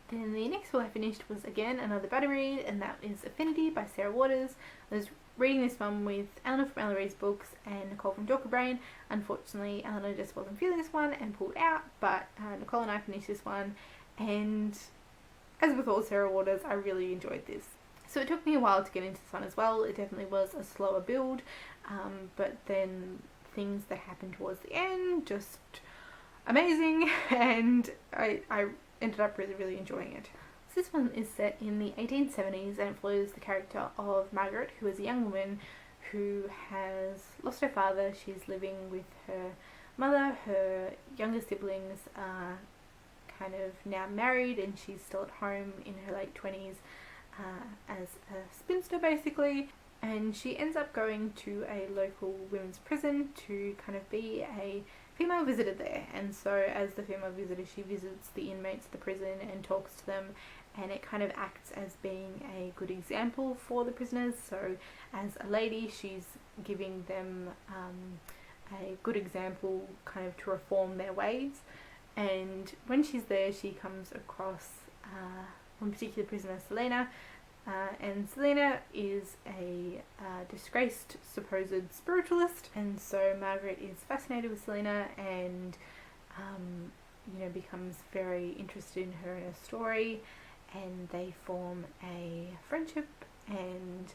Then the next book I finished was again another buddy read, and that is Affinity by Sarah Waters. I was reading this one with Eleanor from Ella Reads Books and Nicole from Dorker Brain. Unfortunately, Eleanor just wasn't feeling this one and pulled out, but Nicole and I finished this one, and as with all Sarah Waters, I really enjoyed this. So it took me a while to get into this one as well. It definitely was a slower build, but then things that happened towards the end, just amazing, and I ended up really enjoying it. So this one is set in the 1870s, and it follows the character of Margaret, who is a young woman who has lost her father. She's living with her mother. Her younger siblings are kind of now married, and she's still at home in her late 20s as a spinster basically, and she ends up going to a local women's prison to kind of be a female visitor there. And so as the female visitor, she visits the inmates of the prison and talks to them, and it kind of acts as being a good example for the prisoners. So as a lady, she's giving them a good example kind of to reform their ways. And when she's there, she comes across one particular prisoner, Selena, and Selena is a disgraced supposed spiritualist, and so Margaret is fascinated with Selena and becomes very interested in her and her story, and they form a friendship. And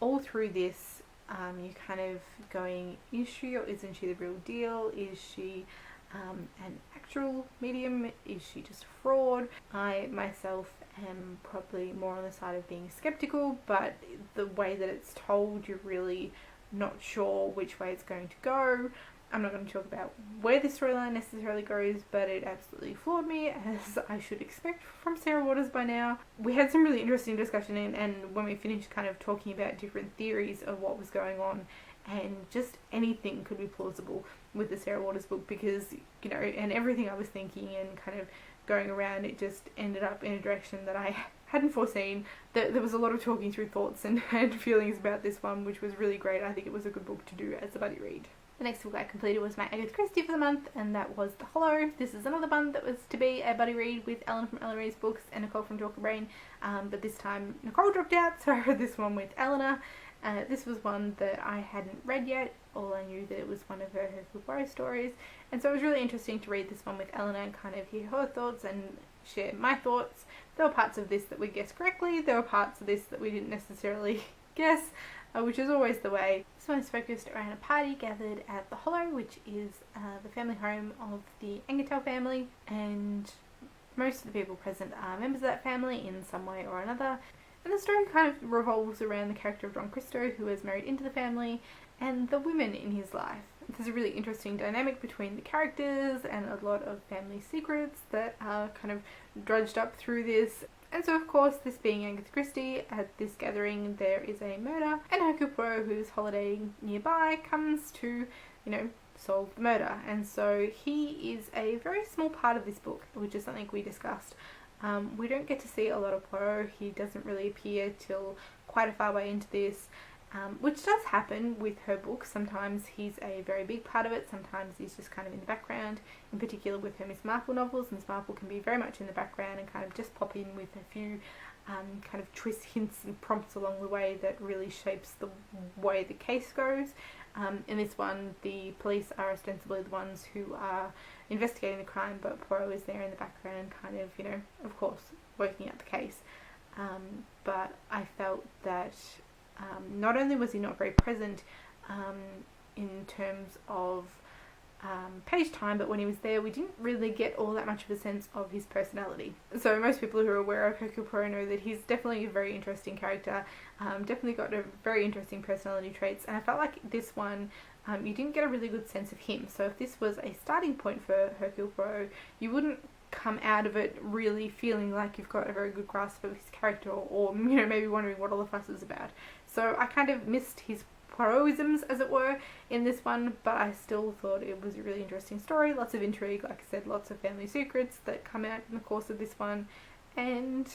all through this, you're kind of going, is she or isn't she the real deal? Is she an actual medium? Is she just a fraud? I myself am probably more on the side of being skeptical, but the way that it's told, you're really not sure which way it's going to go. I'm not going to talk about where the storyline necessarily goes, but it absolutely floored me, as I should expect from Sarah Waters by now. We had some really interesting discussion, and when we finished kind of talking about different theories of what was going on, and just anything could be plausible with the Sarah Waters book, because, and everything I was thinking and kind of going around, it just ended up in a direction that I hadn't foreseen. There was a lot of talking through thoughts and feelings about this one, which was really great. I think it was a good book to do as a buddy read. The next book I completed was my Agatha Christie for the month, and that was The Hollow. This is another one that was to be a buddy read with Ellen from Ella Reads Books and Nicole from Dorker Brain, but this time Nicole dropped out, so I read this one with Eleanor. This was one that I hadn't read yet. All I knew that it was one of her Hercule Poirot stories, and so it was really interesting to read this one with Eleanor and kind of hear her thoughts and share my thoughts. There were parts of this that we guessed correctly, there were parts of this that we didn't necessarily guess, which is always the way. This one is focused around a party gathered at the Hollow, which is the family home of the Angertel family, and most of the people present are members of that family in some way or another. And the story kind of revolves around the character of Don Cristo, who is married into the family, and the women in his life. There's a really interesting dynamic between the characters and a lot of family secrets that are kind of drudged up through this. And so, of course, this being Agatha Christie, at this gathering there is a murder, and Hercule Poirot, who's holidaying nearby, comes to, solve the murder. And so he is a very small part of this book, which is something we discussed. We don't get to see a lot of Poirot. He doesn't really appear till quite a far way into this, which does happen with her books. Sometimes he's a very big part of it, sometimes he's just kind of in the background. In particular with her Miss Marple novels, Miss Marple can be very much in the background and kind of just pop in with a few kind of twist hints and prompts along the way that really shapes the way the case goes. In this one, the police are ostensibly the ones who are investigating the crime, but Poirot is there in the background kind of, of course, working out the case. But I felt that not only was he not very present in terms of page time, but when he was there, we didn't really get all that much of a sense of his personality. So most people who are aware of Hercule Poirot know that he's definitely a very interesting character, definitely got a very interesting personality traits, and I felt like this one, you didn't get a really good sense of him. So if this was a starting point for Hercule Poirot, you wouldn't come out of it really feeling like you've got a very good grasp of his character, or maybe wondering what all the fuss is about. So I kind of missed his Poirotisms, as it were, in this one, but I still thought it was a really interesting story. Lots of intrigue, like I said, lots of family secrets that come out in the course of this one, and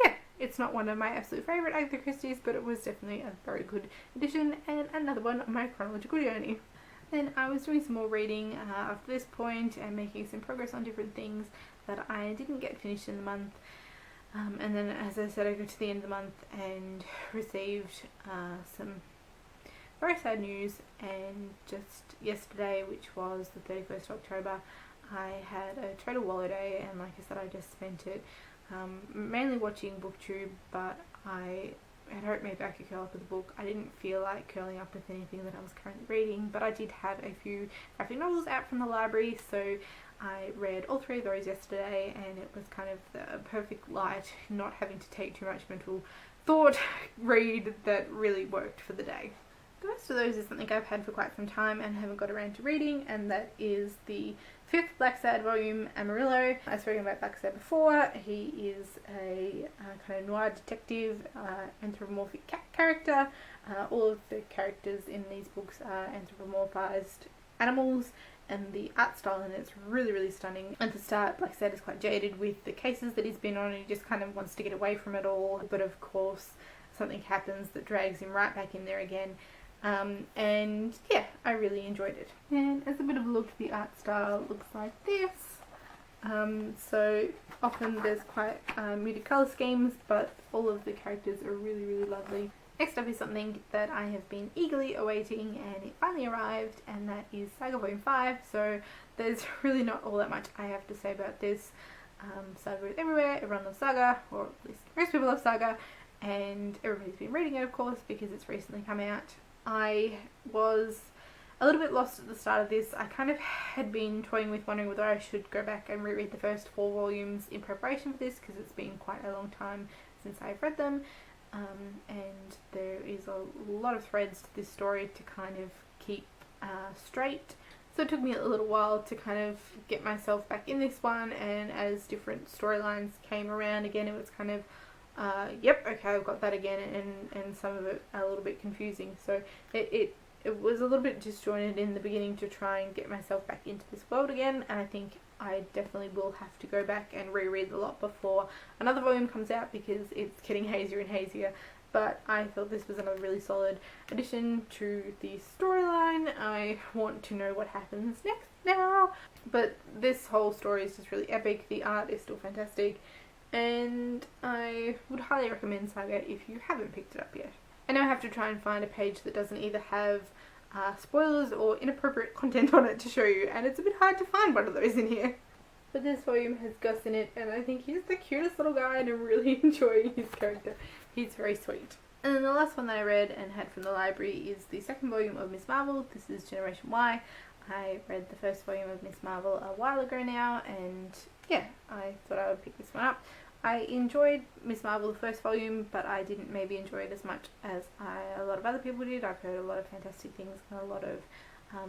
yeah, it's not one of my absolute favourite Agatha Christie's, but it was definitely a very good addition and another one on my chronological journey. Then I was doing some more reading after this point and making some progress on different things that I didn't get finished in the month. And then, as I said, I got to the end of the month and received some very sad news, and just yesterday, which was the 31st of October, I had a total wallow day, and like I said, I just spent it mainly watching Booktube, but I had hoped maybe I could curl up with a book. I didn't feel like curling up with anything that I was currently reading, but I did have a few graphic novels out from the library, so I read all 3 of those yesterday, and it was kind of the perfect light, not having to take too much mental thought read that really worked for the day. The rest of those is something I've had for quite some time and haven't got around to reading, and that is the 5th Blacksad volume, Marilla. I've spoken about Blacksad before. He is a kind of noir detective, anthropomorphic character. All of the characters in these books are anthropomorphized animals, and the art style in it's really, really stunning. At the start, Blacksad is quite jaded with the cases that he's been on, and he just kind of wants to get away from it all, but of course something happens that drags him right back in there again. And yeah, I really enjoyed it. And as a bit of a look, the art style looks like this. So often there's quite muted colour schemes, but all of the characters are really, really lovely. Next up is something that I have been eagerly awaiting, and it finally arrived, and that is Saga Volume 5. So there's really not all that much I have to say about this. Saga is everywhere, everyone loves Saga, or at least most people love Saga, and everybody's been reading it, of course, because it's recently come out. I was a little bit lost at the start of this. I kind of had been toying with wondering whether I should go back and reread the first 4 volumes in preparation for this, because it's been quite a long time since I've read them, and there is a lot of threads to this story to kind of keep straight. So it took me a little while to kind of get myself back in this one, and as different storylines came around again, it was kind of yep, okay, I've got that again, and some of it a little bit confusing. So it was a little bit disjointed in the beginning to try and get myself back into this world again, and I think I definitely will have to go back and reread a lot before another volume comes out, because it's getting hazier and hazier. But I thought this was another really solid addition to the storyline. I want to know what happens next now, but this whole story is just really epic. The art is still fantastic, and I would highly recommend Saga if you haven't picked it up yet. I now have to try and find a page that doesn't either have spoilers or inappropriate content on it to show you, and it's a bit hard to find one of those in here. But this volume has Gus in it, and I think he's the cutest little guy, and I'm really enjoying his character. He's very sweet. And then the last one that I read and had from the library is the 2nd volume of Miss Marvel. This is Generation Y. I read the 1st volume of Miss Marvel a while ago now, and yeah, I thought I would pick this one up. I enjoyed Miss Marvel the 1st volume, but I didn't maybe enjoy it as much as a lot of other people did. I've heard a lot of fantastic things and a lot of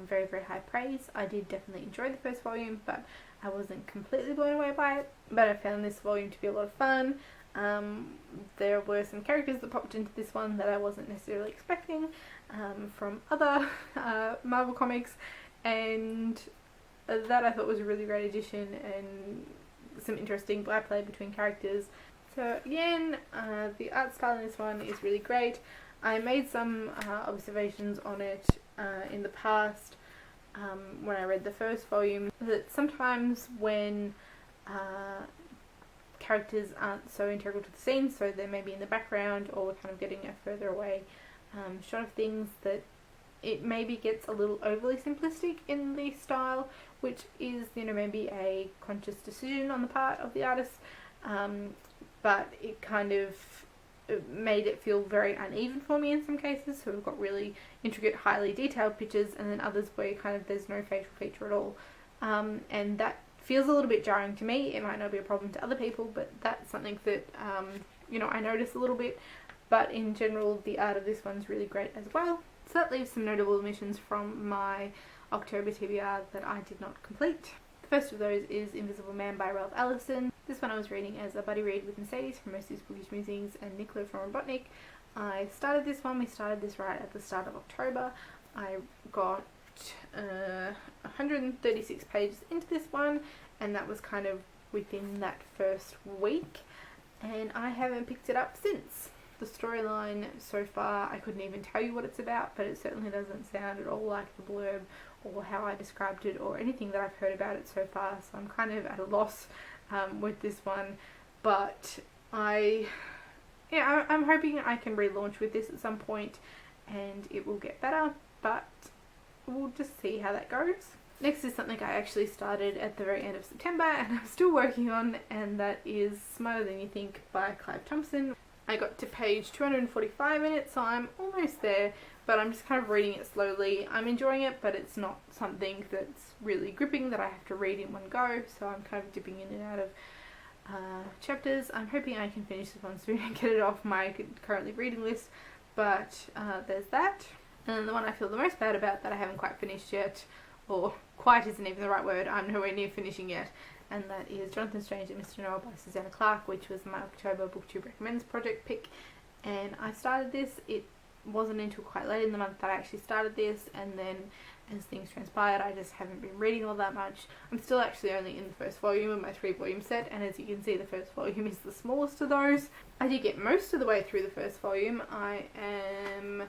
very, very high praise. I did definitely enjoy the 1st volume, but I wasn't completely blown away by it. But I found this volume to be a lot of fun. There were some characters that popped into this one that I wasn't necessarily expecting from other Marvel comics, and that I thought was a really great addition, and some interesting play between characters. So again, the art style in this one is really great. I made some observations on it in the past when I read the 1st volume, that sometimes when characters aren't so integral to the scene, so they're maybe in the background, or we're kind of getting a further away shot of things, that it maybe gets a little overly simplistic in the style, which is, you know, maybe a conscious decision on the part of the artist, but it kind of made it feel very uneven for me in some cases. So we've got really intricate, highly detailed pictures, and then others where kind of there's no facial feature at all, and that feels a little bit jarring to me. It might not be a problem to other people, but that's something that you know, I notice a little bit. But in general, the art of this one's really great as well. So that leaves some notable omissions from my October TBR that I did not complete. The first of those is Invisible Man by Ralph Ellison. This one I was reading as a buddy read with Mercedes from Mercedes Bookish Musings and Nicola from Robotnik. I started this one, we started this right at the start of October. I got 136 pages into this one, and that was kind of within that first week, and I haven't picked it up since. The storyline so far, I couldn't even tell you what it's about, but it certainly doesn't sound at all like the blurb or how I described it or anything that I've heard about it so far, so I'm kind of at a loss with this one. But I'm hoping I can relaunch with this at some point and it will get better, but we'll just see how that goes. Next is something I actually started at the very end of September and I'm still working on, and that is Smarter Than You Think by Clive Thompson. I got to page 245 in it, so I'm almost there, but I'm just kind of reading it slowly. I'm enjoying it, but it's not something that's really gripping that I have to read in one go, so I'm kind of dipping in and out of chapters. I'm hoping I can finish this one soon and get it off my currently reading list, but there's that. And the one I feel the most bad about that I haven't quite finished yet, or quite isn't even the right word, I'm nowhere near finishing yet, and that is Jonathan Strange and Mr. Noah by Susanna Clarke, which was my October Booktube Recommends project pick. And I started this, it wasn't until quite late in the month that I actually started this, and then as things transpired I just haven't been reading all that much. I'm still actually only in the first volume of my 3-volume set, and as you can see the first volume is the smallest of those. I did get most of the way through the first volume. I am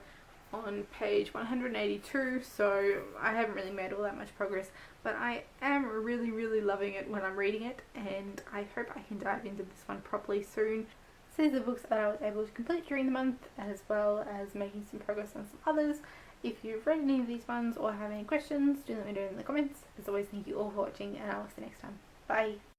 on page 182, so I haven't really made all that much progress, but I am really loving it when I'm reading it, and I hope I can dive into this one properly soon. So these are the books that I was able to complete during the month, as well as making some progress on some others. If you've read any of these ones or have any questions, do let me know in the comments. As always, thank you all for watching, and I'll see you next time. Bye!